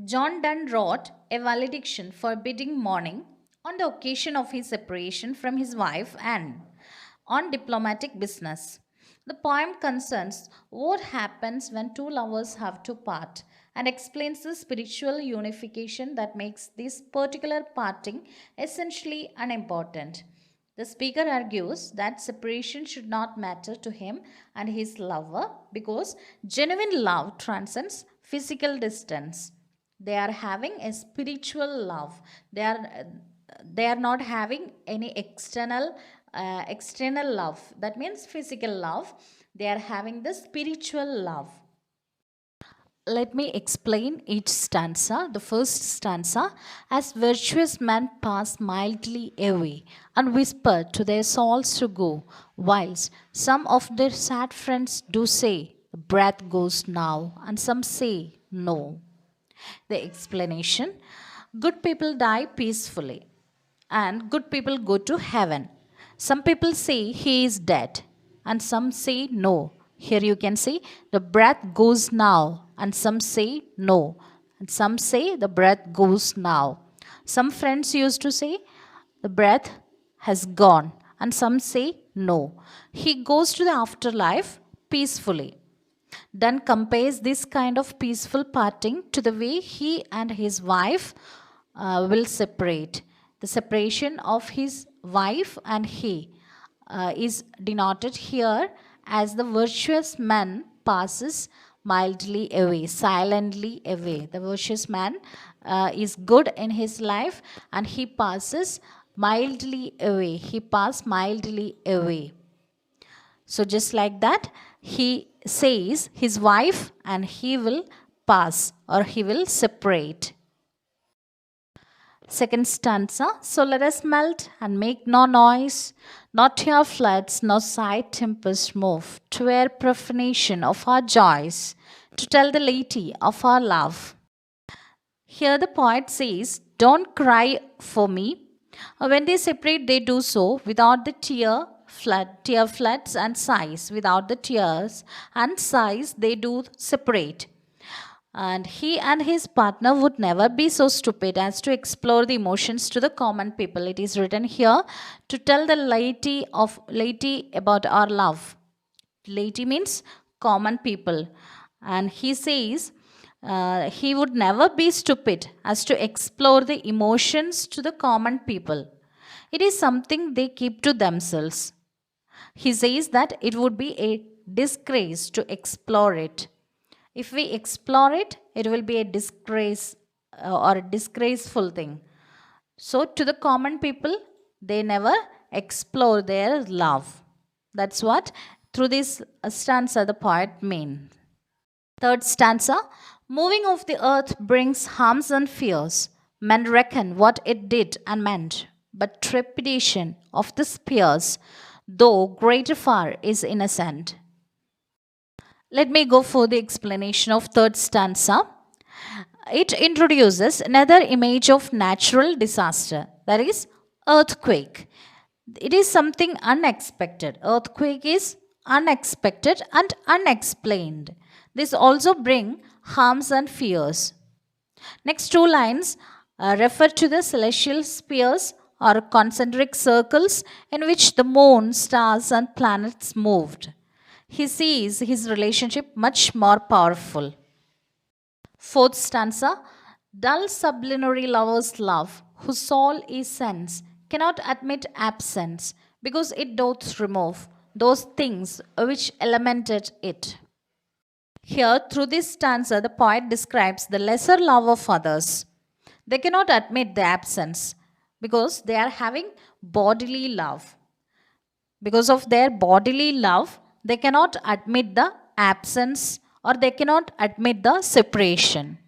John Donne wrote a valediction forbidding mourning on the occasion of his separation from his wife Anne on diplomatic business. The poem concerns what happens when two lovers have to part and explains the spiritual unification that makes this particular parting essentially unimportant. The speaker argues that separation should not matter to him and his lover because genuine love transcends physical distance. They are having a spiritual love. They are not having any external love, that means physical love. They are having the spiritual love. Let me explain each stanza. The first stanza: as virtuous men pass mildly away and whisper to their souls to go, whilst some of their sad friends do say, breath goes now, and some say, no. The explanation: good people die peacefully and good people go to heaven. Some people say he is dead and some say no. Here you can see the breath goes now and some say no. And some say the breath goes now. Some friends used to say the breath has gone and some say no. He goes to the afterlife peacefully. Donne compares this kind of peaceful parting to the way he and his wife will separate. The separation of his wife and he is denoted here as the virtuous man passes mildly away, silently away. The virtuous man is good in his life and he passes mildly away. He passes mildly away. So, just like that, he says his wife and he will pass or he will separate. Second stanza: so let us melt and make no noise, not your floods, nor side tempest move, to wear profanation of our joys, to tell the lady of our love. Here the poet says, don't cry for me. When they separate, they do so without the tear floods and sighs. Without the tears and sighs, they do separate. And he and his partner would never be so stupid as to explore the emotions to the common people. It is written here to tell the laity about our love. Laity means common people. And he says he would never be stupid as to explore the emotions to the common people. It is something they keep to themselves. He says that it would be a disgrace to explore it. If we explore it, it will be a disgrace or a disgraceful thing. So, to the common people, they never explore their love. That's what through this stanza the poet means. Third stanza: moving of the earth brings harms and fears. Men reckon what it did and meant, but trepidation of the spears, though greater far, is innocent. Let me go for the explanation of third stanza. It introduces another image of natural disaster, that is earthquake. It is something unexpected. Earthquake is unexpected and unexplained. This also bring harms and fears. Next two lines refer to the celestial spheres or concentric circles in which the moon, stars and planets moved. He sees his relationship much more powerful. Fourth stanza: dull sublunary lovers' love, whose soul is sense, cannot admit absence, because it doth remove those things which elemented it. Here, through this stanza, the poet describes the lesser love of others. They cannot admit the absence because they are having bodily love. Because of their bodily love, they cannot admit the absence or they cannot admit the separation.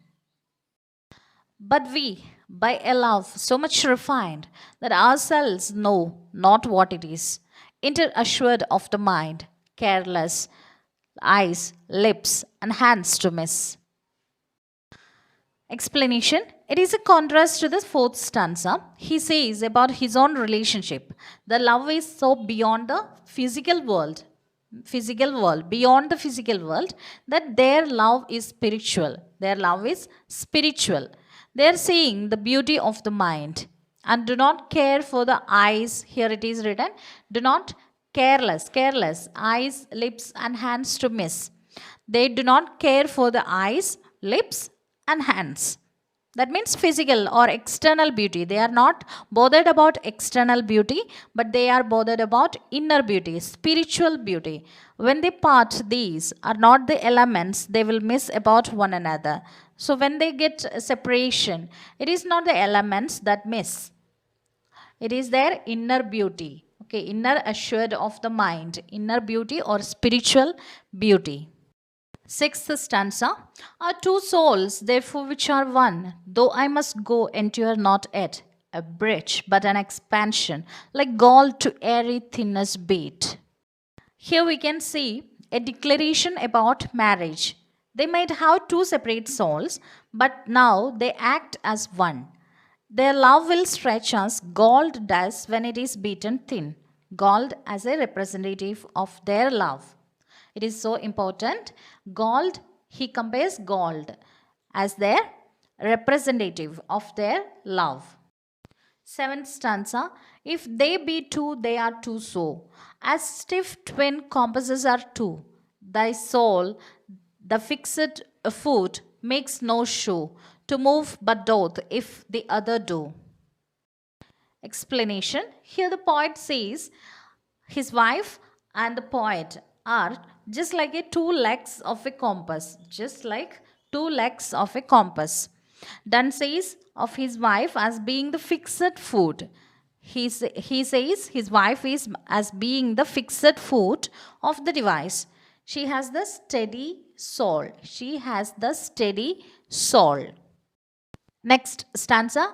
But we, by a love so much refined that ourselves know not what it is, assured of the mind, careless, eyes, lips, and hands to miss. Explanation: it is a contrast to the fourth stanza. He says about his own relationship, the love is so beyond the physical world. physical world, beyond the physical world, that their love is spiritual. Their love is spiritual. They are seeing the beauty of the mind and do not care for the eyes. Here it is written, do not careless, eyes, lips, and hands to miss. They do not care for the eyes, lips, and hands. That means physical or external beauty. They are not bothered about external beauty, but they are bothered about inner beauty, spiritual beauty. When they part, these are not the elements they will miss about one another. So when they get a separation, it is not the elements that miss. It is their inner beauty. Okay, inner assured of the mind, inner beauty or spiritual beauty. Sixth stanza. Are two souls, therefore, which are one, though I must go, endure not yet a bridge, but an expansion, like gall to airy thinness beat. Here we can see a declaration about marriage. They might have two separate souls, but now they act as one. Their love will stretch as gold does when it is beaten thin. Gold as a representative of their love. It is so important. Gold, he compares gold as their representative of their love. Seventh stanza. If they be two, they are two so. As stiff twin compasses are two. Thy soul, the fixed foot, makes no show to move but doth if the other do. Explanation. Here the poet says his wife and the poet are just like two legs of a compass. Just like two legs of a compass. Donne says of his wife as being the fixed foot. He says his wife is as being the fixed foot of the device. She has the steady soul. She has the steady soul. Next stanza.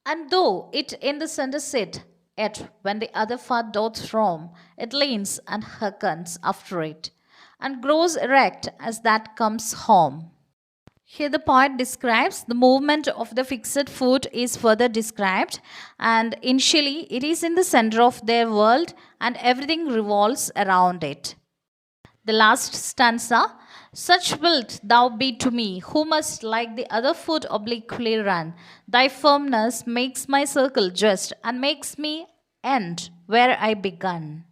And though it in the center sit, yet when the other far doth roam, it leans and hearkens after it, and grows erect as that comes home. Here the poet describes the movement of the fixed foot is further described, and initially it is in the center of their world and everything revolves around it. The last stanza. Such wilt thou be to me, who must like the other foot obliquely run. Thy firmness makes my circle just, and makes me end where I begun.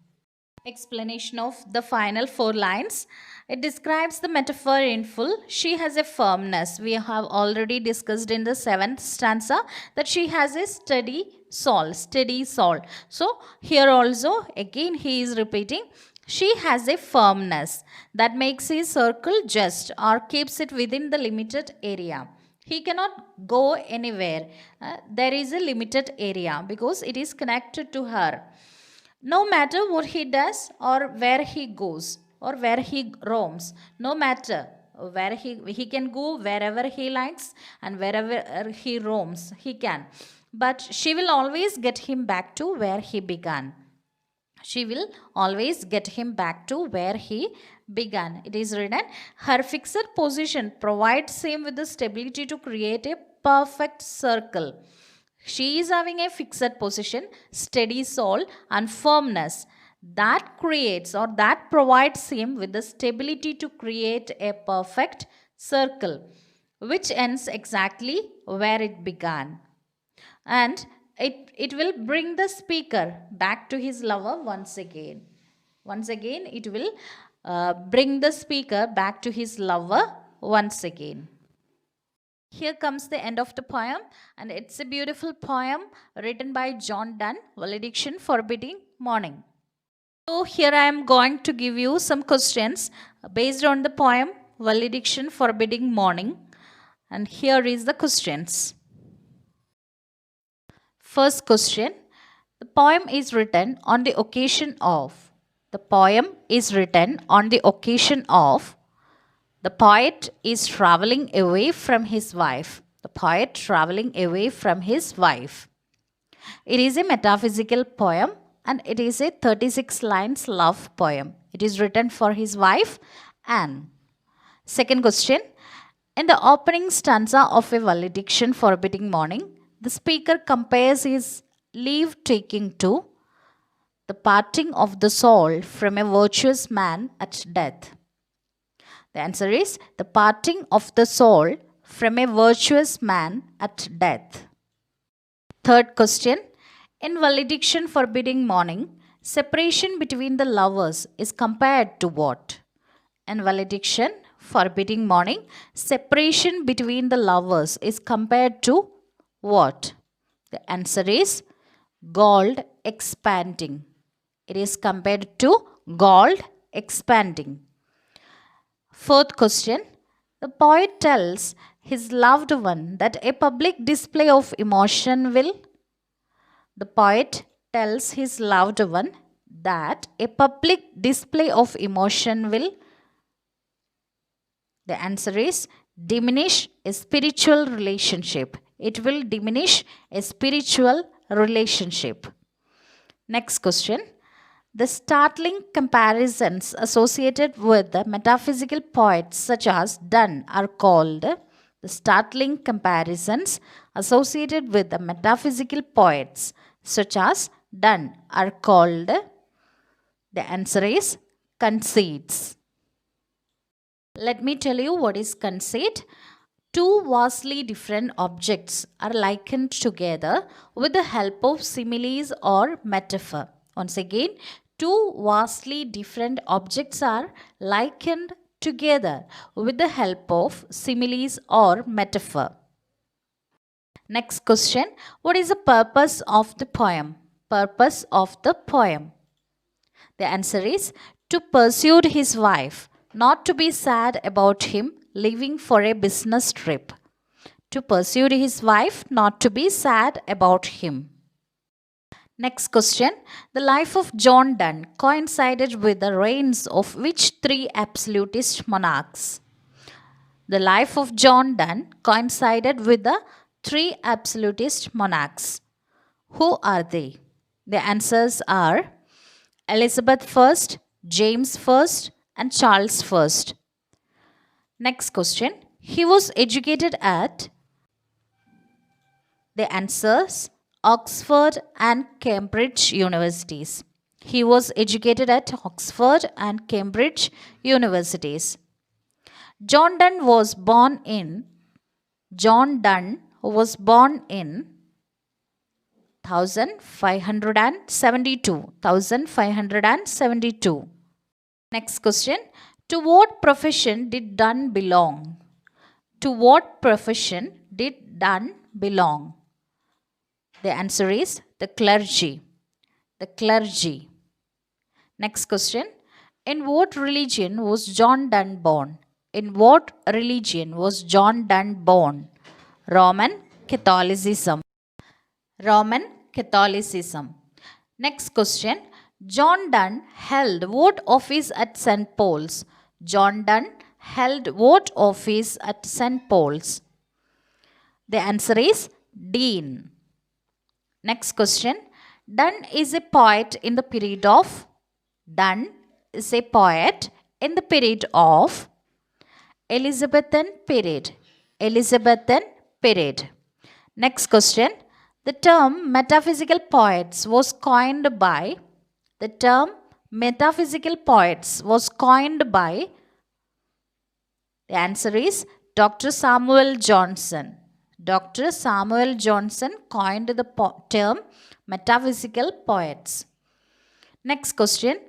Explanation of the final four lines. It describes the metaphor in full. She has a firmness. We have already discussed in the seventh stanza that she has a steady soul. So here also again he is repeating, she has a firmness that makes his circle just or keeps it within the limited area. He cannot go anywhere. There is a limited area because it is connected to her. No matter what he does or where he goes or where he roams, no matter where he can go wherever he likes and wherever he roams, he can. But she will always get him back to where he began. She will always get him back to where he began. It is written, her fixed position provides him with the stability to create a perfect circle. She is having a fixed position, steady soul, and firmness that creates or that provides him with the stability to create a perfect circle, which ends exactly where it began. And it will bring the speaker back to his lover once again. Once again, it will bring the speaker back to his lover once again. Here comes the end of the poem, and it's a beautiful poem written by John Donne, Valediction, Forbidding Mourning. So here I am going to give you some questions based on the poem Valediction, Forbidding Mourning. And here is the questions. First question. The poem is written on the occasion of. The poem is written on the occasion of. The poet is traveling away from his wife. The poet traveling away from his wife. It is a metaphysical poem and it is a 36 lines love poem. It is written for his wife Anne. Second question. In the opening stanza of a Valediction, Forbidding Mourning, the speaker compares his leave taking to. The parting of the soul from a virtuous man at death. The answer is the parting of the soul from a virtuous man at death. Third question. In Valediction forbidding mourning, separation between the lovers is compared to what? In Valediction forbidding mourning, separation between the lovers is compared to what? The answer is gold expanding. It is compared to gold expanding. Fourth question. The poet tells his loved one that a public display of emotion will. The poet tells his loved one that a public display of emotion will. The answer is diminish a spiritual relationship. It will diminish a spiritual relationship. Next question. The startling comparisons associated with the metaphysical poets such as Donne are called. The startling comparisons associated with the metaphysical poets such as Donne are called. The answer is conceits. Let me tell you what is conceit. Two vastly different objects are likened together with the help of similes or metaphor. Once again, two vastly different objects are likened together with the help of similes or metaphor. Next question. What is the purpose of the poem? Purpose of the poem. The answer is to pursue his wife, not to be sad about him leaving for a business trip. To pursue his wife, not to be sad about him. Next question. The life of John Donne coincided with the reigns of which three absolutist monarchs? The life of John Donne coincided with the three absolutist monarchs. Who are they? The answers are Elizabeth I, James I, and Charles I. Next question. He was educated at. The answers Oxford and Cambridge universities. He was educated at Oxford and Cambridge universities. John Donne was born in 1572. Next question. To what profession did Donne belong? To what profession did Donne belong? The answer is the clergy. The clergy. Next question. In what religion was John Donne born? In what religion was John Donne born? Roman Catholicism. Roman Catholicism. Next question. John Donne held what office at St. Paul's? John Donne held what office at St. Paul's? The answer is Dean. Next question. Donne is a poet in the period of. Donne is a poet in the period of Elizabethan period. Elizabethan period. Next question. The term metaphysical poets was coined by. The term metaphysical poets was coined by. The answer is Dr. Samuel Johnson. Dr. Samuel Johnson coined the term metaphysical poets. Next question.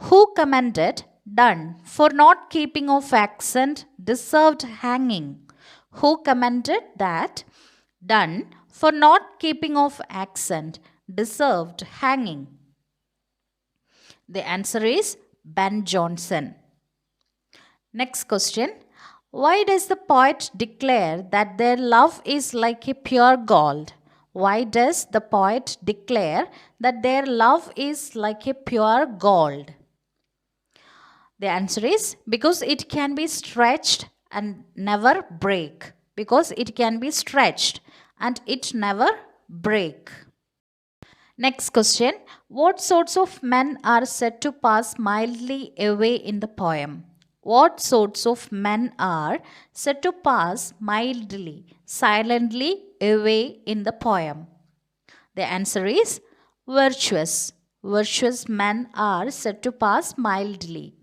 Who commended Donne for not keeping off accent deserved hanging? Who commended that Donne for not keeping off accent deserved hanging? The answer is Ben Jonson. Next question. Why does the poet declare that their love is like a pure gold? Why does the poet declare that their love is like a pure gold? The answer is because it can be stretched and never break. Because it can be stretched and it never break. Next question. What sorts of men are said to pass mildly away in the poem? What sorts of men are said to pass mildly, silently away in the poem? The answer is virtuous. Virtuous men are said to pass mildly.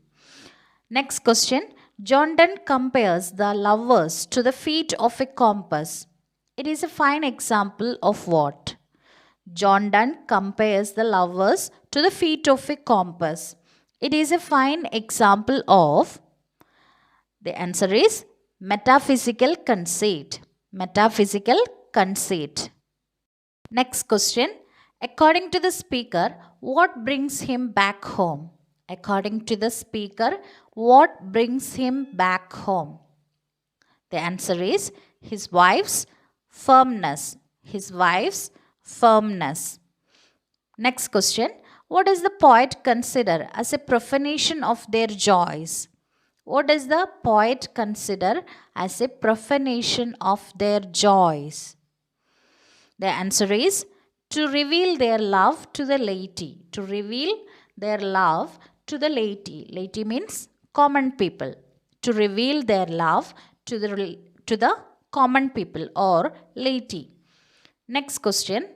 Next question. John Donne compares the lovers to the feet of a compass. It is a fine example of what? John Donne compares the lovers to the feet of a compass. It is a fine example of, the answer is metaphysical conceit. Metaphysical conceit. Next question. According to the speaker, what brings him back home? According to the speaker, what brings him back home? The answer is his wife's firmness. His wife's firmness. Next question. What does the poet consider as a profanation of their joys? What does the poet consider as a profanation of their joys? The answer is to reveal their love to the laity. To reveal their love to the laity. Laity means common people. To reveal their love to the common people or laity. Next question.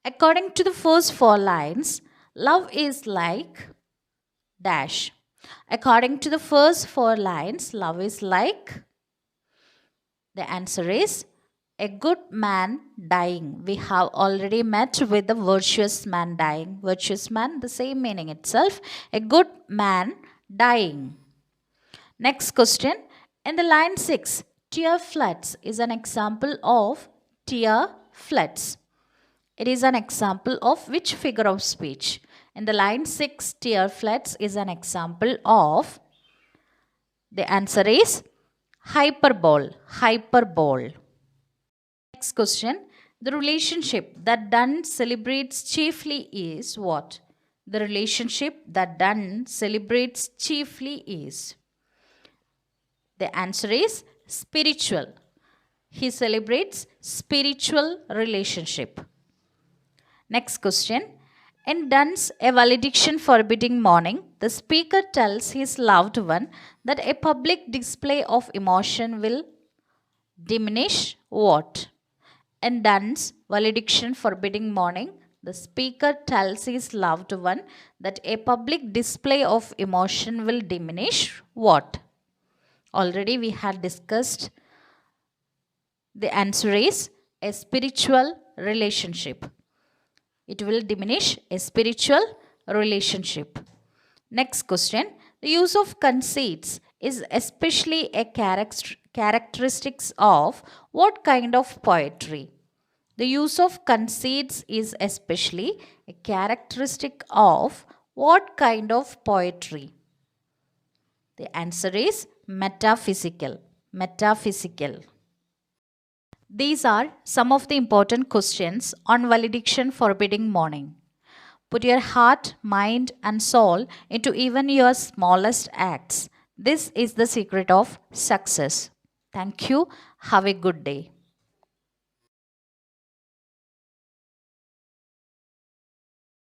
According to the first four lines, love is like dash. According to the first four lines, love is like, the answer is a good man dying. We have already met with the virtuous man dying. Virtuous man, the same meaning itself. A good man dying. Next question. In the line 6, tear floods is an example of tear floods. It is an example of which figure of speech? In the line 6, tear floods is an example of, the answer is hyperbole. Hyperbole. Next question. The relationship that Donne celebrates chiefly is what? The relationship that Donne celebrates chiefly is, the answer is spiritual. He celebrates spiritual relationship. Next question. In Donne's A Valediction forbidding mourning, the speaker tells his loved one that a public display of emotion will diminish what? In Donne's Valediction forbidding mourning, the speaker tells his loved one that a public display of emotion will diminish what? Already we had discussed. The answer is a spiritual relationship. It will diminish a spiritual relationship. Next question. The use of conceits is especially a characteristics of what kind of poetry? The use of conceits is especially a characteristic of what kind of poetry? The answer is metaphysical. Metaphysical. These are some of the important questions on valediction forbidding mourning. Put your heart, mind, and soul into even your smallest acts. This is the secret of success. Thank you. Have a good day.